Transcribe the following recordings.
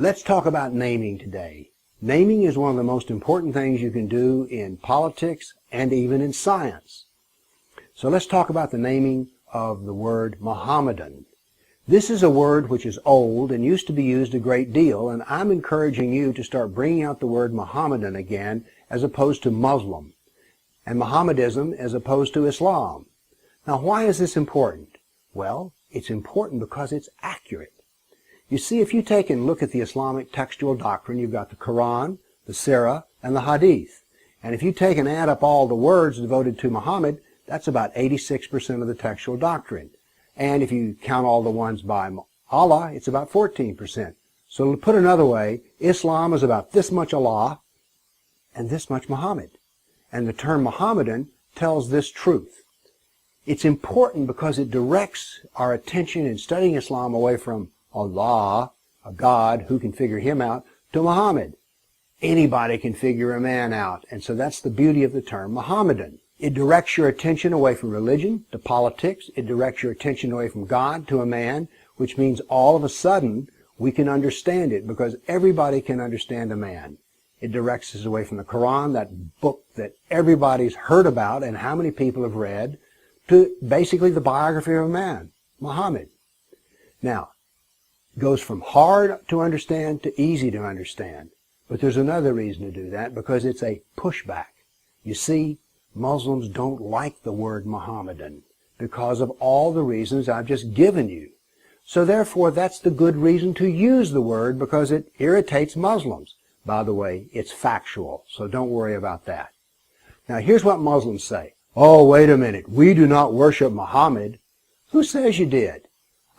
Let's talk about naming today. Naming is one of the most important things you can do in politics and even in science. So let's talk about the naming of the word Mohammedan. This is a word which is old and used to be used a great deal, and I'm encouraging you to start bringing out the word Mohammedan again as opposed to Muslim, and Mohammedism as opposed to Islam. Now, why is this important? Well, it's important because it's accurate. You see, if you take and look at the Islamic textual doctrine, you've got the Quran, the Sirah, and the Hadith. And if you take and add up all the words devoted to Muhammad, that's about 86% of the textual doctrine. And if you count all the ones by Allah, it's about 14%. So to put another way, Islam is about this much Allah and this much Muhammad. And the term Mohammedan tells this truth. It's important because it directs our attention in studying Islam away from Allah, a God, who can figure him out, to Muhammad. Anybody can figure a man out, and so that's the beauty of the term Mohammedan. It directs your attention away from religion to politics. It directs your attention away from God to a man, which means all of a sudden we can understand it because everybody can understand a man. It directs us away from the Quran, that book that everybody's heard about and how many people have read, to basically the biography of a man, Muhammad. Now, it goes from hard to understand to easy to understand. But there's another reason to do that, because it's a pushback. You see, Muslims don't like the word Mohammedan because of all the reasons I've just given you. So therefore, that's the good reason to use the word, because it irritates Muslims. By the way, it's factual, so don't worry about that. Now, here's what Muslims say. Oh, wait a minute. We do not worship Muhammad. Who says you did?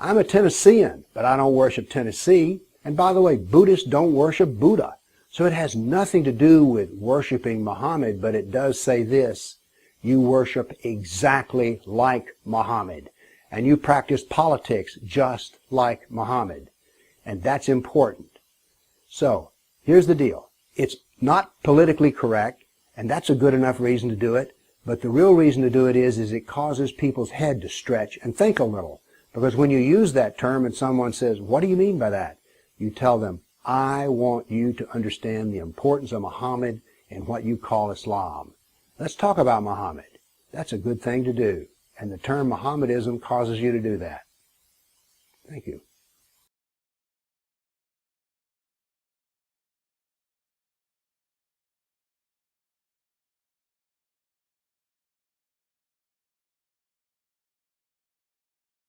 I'm a Tennessean, but I don't worship Tennessee. And by the way, Buddhists don't worship Buddha. So it has nothing to do with worshiping Muhammad, but it does say this: you worship exactly like Muhammad, and you practice politics just like Muhammad. And that's important. So, here's the deal. It's not politically correct, and that's a good enough reason to do it, but the real reason to do it is it causes people's head to stretch and think a little. Because when you use that term and someone says, what do you mean by that? You tell them, I want you to understand the importance of Muhammad and what you call Islam. Let's talk about Muhammad. That's a good thing to do. And the term Mohammedanism causes you to do that. Thank you.